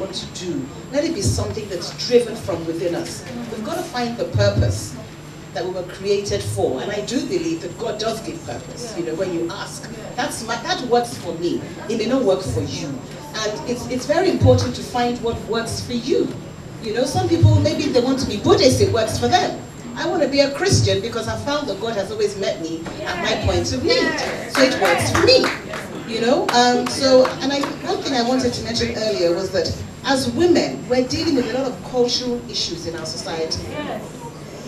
want to do, let it be something that's driven from within us. We've got to find the purpose that we were created for, and I do believe that God does give purpose. You know, when you ask, that works for me. It may not work for you, and it's very important to find what works for you. You know, some people, maybe they want to be Buddhist, it works for them. I want to be a Christian because I found that God has always met me at my point of need, so it works for me. You know, one thing I wanted to mention earlier was that as women, we're dealing with a lot of cultural issues in our society.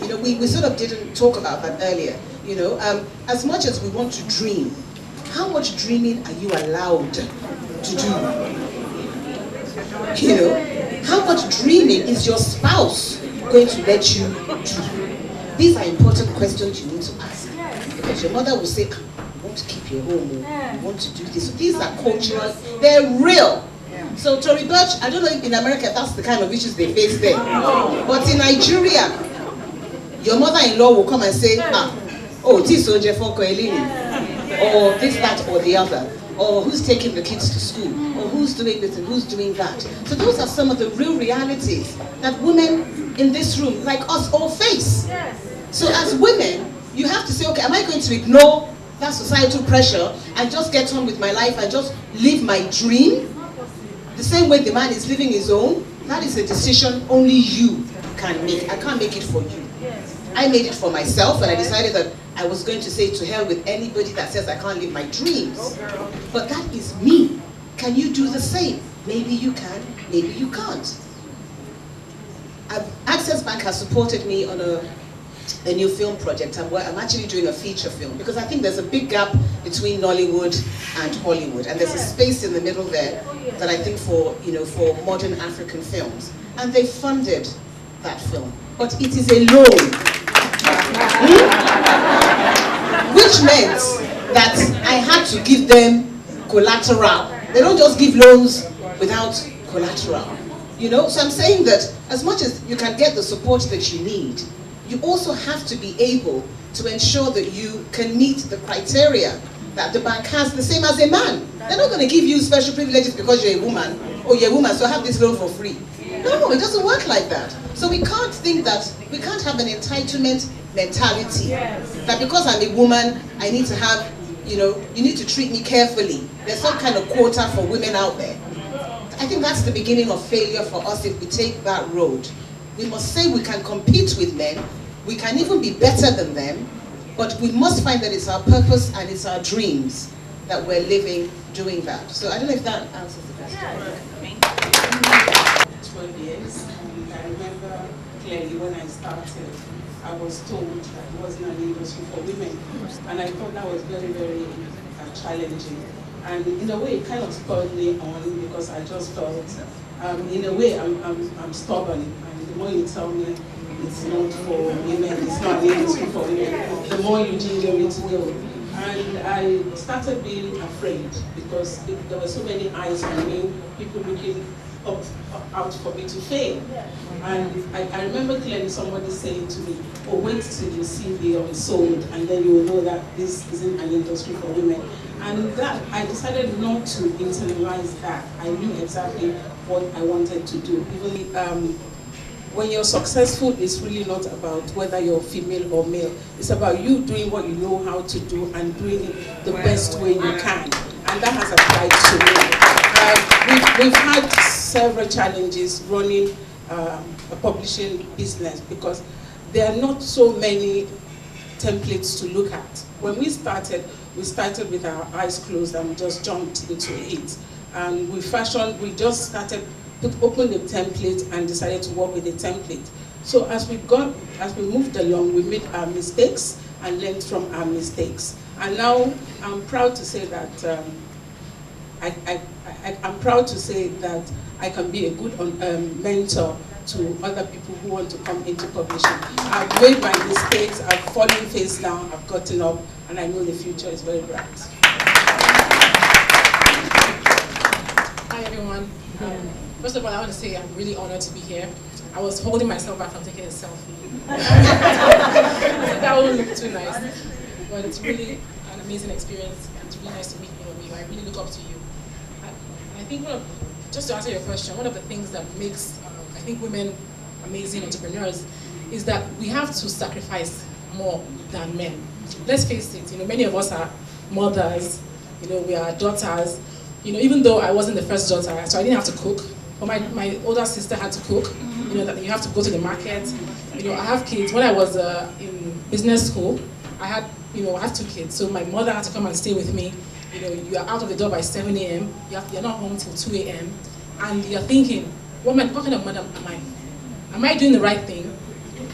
You know, we sort of didn't talk about that earlier. You know, as much as we want to dream, how much dreaming are you allowed to do? You know, how much dreaming is your spouse going to let you do? These are important questions you need to ask. Because your mother will say, you want to keep your home, you want to do this. So these are cultural, they're real. So Tory Burch, I don't know if in America that's the kind of issues they face there. But in Nigeria, your mother-in-law will come and say, oh, this or this, that, or the other. Or who's taking the kids to school, or who's doing this and who's doing that. So those are some of the real realities that women in this room, like us, all face. So as women, you have to say, okay, am I going to ignore that societal pressure and just get on with my life and just live my dream? The same way the man is living his own, that is a decision only you can make. I can't make it for you. I made it for myself, and I decided that I was going to say to hell with anybody that says I can't live my dreams. But that is me. Can you do the same? Maybe you can, maybe you can't. Access Bank has supported me on a new film project. I'm actually doing a feature film because I think there's a big gap between Nollywood and Hollywood, and there's a space in the middle there that I think for modern African films. And they funded that film, but it is a loan. Which meant that I had to give them collateral. They don't just give loans without collateral. You know, so I'm saying that as much as you can get the support that you need, you also have to be able to ensure that you can meet the criteria that the bank has, the same as a man. They're not going to give you special privileges because you're a woman, or you're a woman, so have this loan for free. No, it doesn't work like that. So we can't think that, we can't have an entitlement mentality. That because I'm a woman, I need to have, you know, you need to treat me carefully. There's some kind of quota for women out there. I think that's the beginning of failure for us if we take that road. We must say we can compete with men, we can even be better than them, but we must find that it's our purpose and it's our dreams that we're living doing that. So I don't know if that answers the question. 12 years, and I remember clearly when I started, I was told that it wasn't an industry for women, and I thought that was very, very challenging. And in a way, it kind of spurred me on because I just felt, in a way, I'm stubborn, and the more you tell me it's not for women, it's not an industry for women, the more you ginger me to go. And I started being afraid because there were so many eyes on me, people looking out for me to fail. And I remember clearly somebody saying to me, oh, wait till you see the unsold, and then you will know that this isn't an industry for women. And that, I decided not to internalize that. I knew exactly what I wanted to do. Even when you're successful, it's really not about whether you're female or male. It's about you doing what you know how to do and doing it the best way you can. And that has applied to me. We've had several challenges running a publishing business because there are not so many templates to look at. When we started with our eyes closed and we just jumped into it. And we just started, opened the template and decided to work with the template. So as we moved along, we made our mistakes and learned from our mistakes. And now I'm proud to say that I'm proud to say that I can be a good mentor to other people who want to come into publishing. I've made my mistakes, I've fallen face down, I've gotten up, and I know the future is very bright. Hi everyone. First of all, I want to say I'm really honored to be here. I was holding myself back from taking a selfie. That won't look too nice. But it's really an amazing experience. It's really nice to meet all of you. I really look up to you. I think just to answer your question, one of the things that makes, I think, women amazing entrepreneurs is that we have to sacrifice more than men. Let's face it, many of us are mothers, we are daughters. Even though I wasn't the first daughter, so I didn't have to cook, but my older sister had to cook. That you have to go to the market. I have kids. When I was in business school, I have 2 kids, so my mother had to come and stay with me. You are out of the door by 7 a.m., you're not home till 2 a.m., and you're thinking, what kind of mother am I? Am I doing the right thing?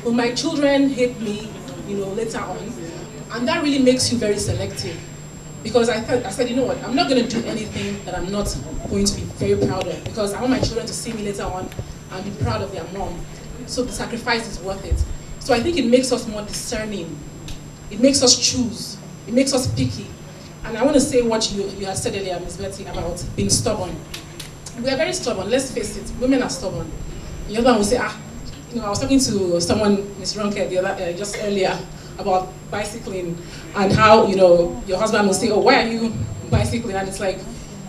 Will my children hate me, later on? And that really makes you very selective. Because I said, you know what, I'm not going to do anything that I'm not going to be very proud of, because I want my children to see me later on and be proud of their mom. So the sacrifice is worth it. So I think it makes us more discerning. It makes us choose. It makes us picky. And I want to say what you had said earlier, Ms. Betty, about being stubborn. We are very stubborn, let's face it. Women are stubborn. The other one will say, I was talking to someone, Ms. Ronke, just earlier, about bicycling, and how, your husband will say, oh, why are you bicycling? And it's like,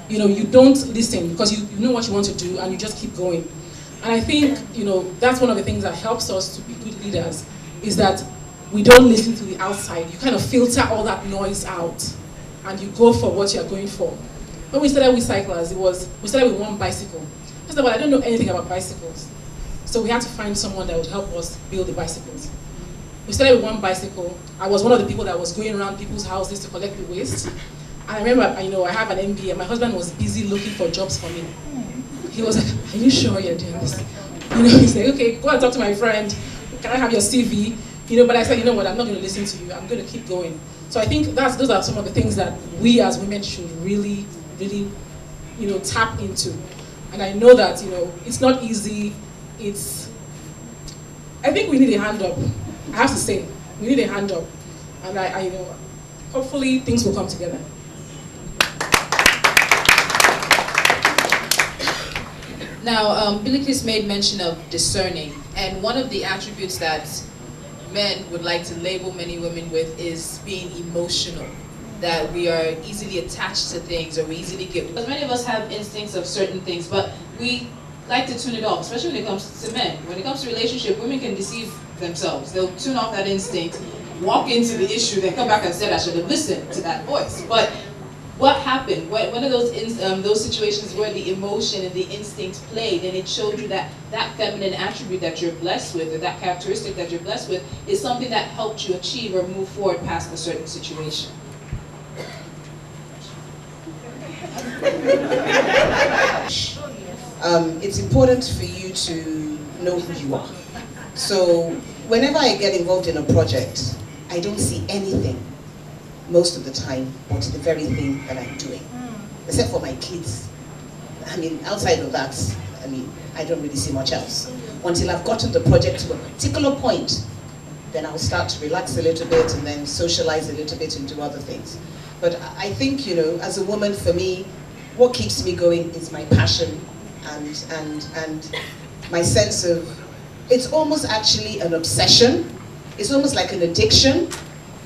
you don't listen, because you know what you want to do, and you just keep going. And I think, that's one of the things that helps us to be good leaders, is that we don't listen to the outside. You kind of filter all that noise out, and you go for what you're going for. When we started Wecyclers, we started with 1 bicycle. First of all, I don't know anything about bicycles. So we had to find someone that would help us build the bicycles. We started with 1 bicycle. I was one of the people that was going around people's houses to collect the waste. And I remember, I have an MBA. My husband was busy looking for jobs for me. He was like, are you sure you're doing this? He's like, okay, go and talk to my friend. Can I have your CV? But I said, you know what, I'm not going to listen to you. I'm going to keep going. So I think those are some of the things that we as women should really, really, tap into. And I know that, it's not easy. I think we need a hand up. I have to say, we need a hand up. And hopefully things will come together. Now, Bilikiss made mention of discerning, and one of the attributes that men would like to label many women with is being emotional. That we are easily attached to things, or we easily get, because many of us have instincts of certain things, but we like to tune it off, especially when it comes to men. When it comes to relationship, women can deceive themselves. They'll tune off that instinct, walk into the issue, then come back and say, I should have listened to that voice. But what happened? One of those situations where the emotion and the instinct played, and it showed you that that feminine attribute that you're blessed with, or that characteristic that you're blessed with, is something that helped you achieve or move forward past a certain situation. It's important for you to know who you are. So whenever I get involved in a project, I don't see anything most of the time but the very thing that I'm doing, except for my kids. Outside of that, I don't really see much else. Until I've gotten the project to a particular point, then I'll start to relax a little bit and then socialize a little bit and do other things. But I think, as a woman, for me, what keeps me going is my passion and my sense of, it's almost actually an obsession. It's almost like an addiction.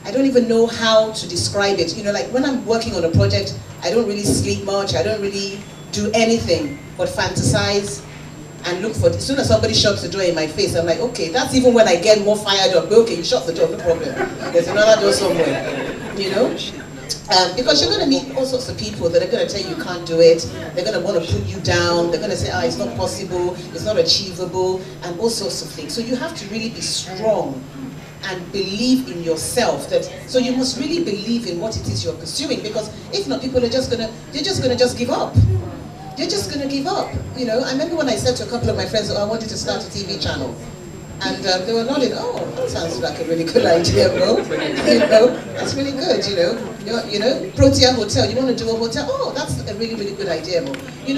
I don't even know how to describe it. Like when I'm working on a project, I don't really sleep much. I don't really do anything but fantasize and look for it. As soon as somebody shuts the door in my face, I'm like, okay, that's even when I get more fired up. Okay, you shut the door, no problem. There's another door somewhere, because you're going to meet all sorts of people that are going to tell you can't do it. They're going to want to put you down. They're going to say, it's not possible, it's not achievable, and all sorts of things. So you have to really be strong and believe in yourself. So you must really believe in what it is you're pursuing, because if not, people are just going to give up. They're just going to give up. I remember when I said to a couple of my friends, I wanted to start a TV channel. And they were nodding, that sounds like a really good idea, bro. That's really good, Protea Hotel, you want to do a hotel? That's a really, really good idea, bro.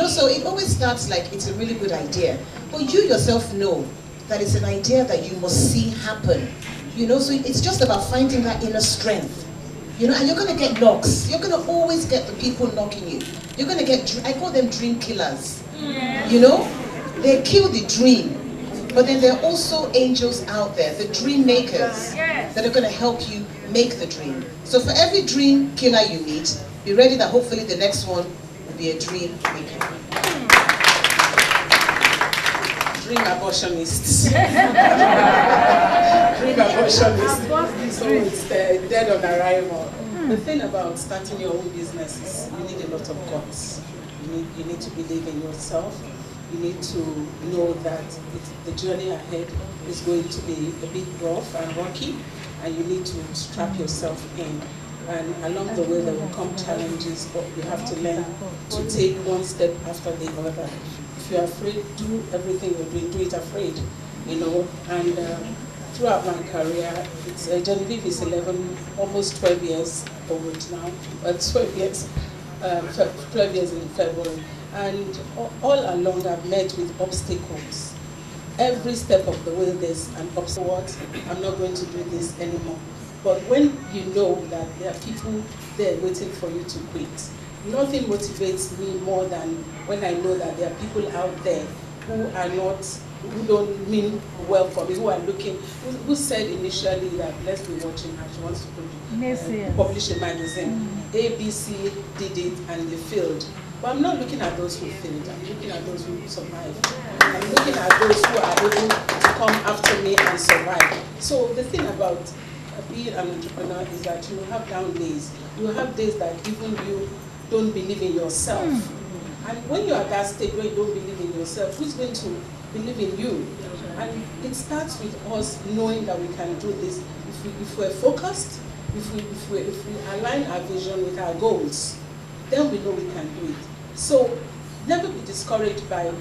So it always starts like it's a really good idea. But you yourself know that it's an idea that you must see happen. So it's just about finding that inner strength. And you're going to get knocks. You're going to always get the people knocking you. You're going to get, I call them dream killers. They kill the dream. But then there are also angels out there, the dream makers, that are going to help you make the dream. So for every dream killer you meet, be ready that hopefully the next one will be a dream maker. dream abortionists. Dream abortionists. So it's dead on arrival. The thing about starting your own business is you need a lot of guts. You need to believe in yourself. You need to know that the journey ahead is going to be a bit rough and rocky, and you need to strap yourself in. And along the way there will come challenges, but you have to learn to take one step after the other. If you're afraid, do everything you're doing, do it afraid, you know. And throughout my career, Genevieve is almost 12 years old now, 12 years, 12 years in February. And all along I've met with obstacles. Every step of the way there's an obstacle. I'm not going to do this anymore. But when you know that there are people there waiting for you to quit, nothing motivates me more than when I know that there are people out there who don't mean well for me, who are looking, who said initially that let's be watching her, she wants to publish a magazine. ABC did it and they failed. But I'm not looking at those who failed, I'm looking at those who survived. I'm looking at those who are able to come after me and survive. So the thing about being an entrepreneur is that you have down days. You have days that even you don't believe in yourself. And when you're at that stage where you don't believe in yourself, who's going to believe in you? And it starts with us knowing that we can do this. If we're focused, if we align our vision with our goals, then we know we can do it. So never be discouraged by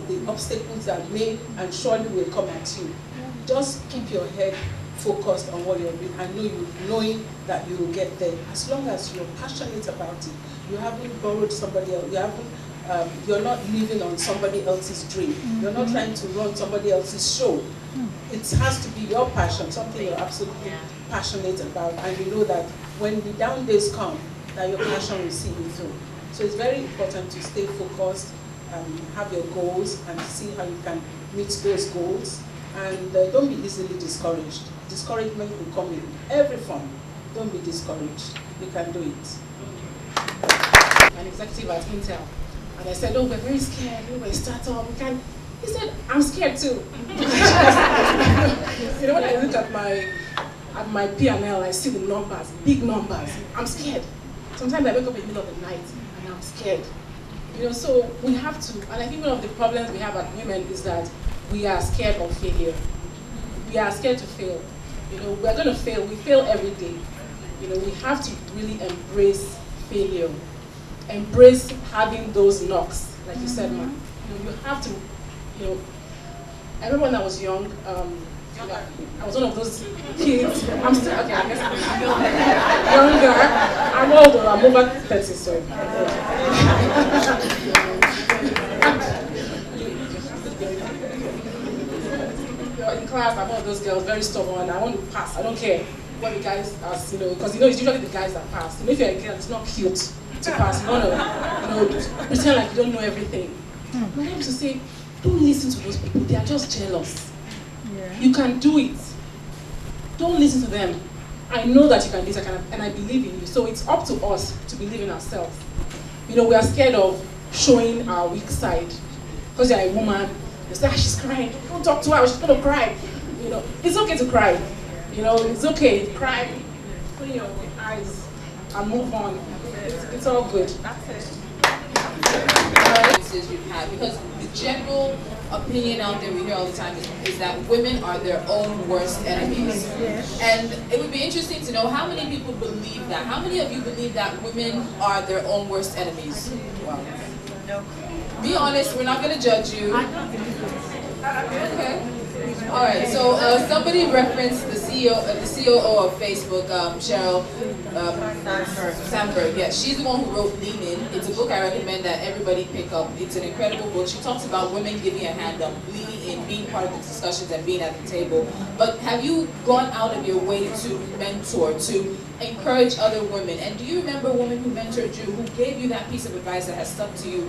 the obstacles that may and surely will come at you. Just keep your head focused on what you're doing and knowing that you will get there. As long as you're passionate about it, you haven't borrowed somebody else, you're not living on somebody else's dream. You're not trying to run somebody else's show. It has to be your passion, something you're absolutely passionate about, and you know that when the down days come, that your passion will see you through. So it's very important to stay focused, have your goals, and see how you can meet those goals. And don't be easily discouraged. Discouragement will come in every form. Don't be discouraged. You can do it. An executive at Intel, and I said, "Oh, we're very scared. We're a startup. We can't." He said, "I'm scared too." You know, when I look at my P&L, I see the numbers, big numbers. I'm scared. Sometimes I wake up in the middle of the night and I'm scared. You know, so we have to. And I think one of the problems we have at women is that we are scared of failure. We are scared to fail. You know, we're going to fail. We fail every day. You know, we have to really embrace failure. Embrace having those knocks, like you said, man. You know, you have to, you know, I remember when I was young, you know, I was one of those kids. I'm still, okay, I guess I'm younger. I'm older, I'm over 30, so. In class, I'm one of those girls, very stubborn. I want to pass. I don't care what the guys ask, you know, because you know it's usually the guys that pass. And if you're a girl, it's not cute to pass. You want to, you know, pretend like you don't know everything. But I have to say, don't listen to those people. They are just jealous. Yeah. You can do it. Don't listen to them. I know that you can do it, and I believe in you. So it's up to us to believe in ourselves. You know, we are scared of showing our weak side. Because you're a woman, you say, she's crying. Don't talk to her, she's going to cry. You know, it's okay to cry. You know, it's okay. Cry, put in your eyes, and move on. It's all good. That's it. You've had, because the general opinion out there we hear all the time is that women are their own worst enemies. And it would be interesting to know how many people believe that. How many of you believe that women are their own worst enemies? Wow. No. Be honest, we're not going to judge you. Okay. All right, so somebody referenced the COO of Facebook, Sheryl Sandberg. Yeah, she's the one who wrote Lean In. It's a book I recommend that everybody pick up. It's an incredible book. She talks about women giving a hand up, leaning in, being part of the discussions and being at the table. But have you gone out of your way to mentor, to encourage other women? And do you remember a woman who mentored you, who gave you that piece of advice that has stuck to you?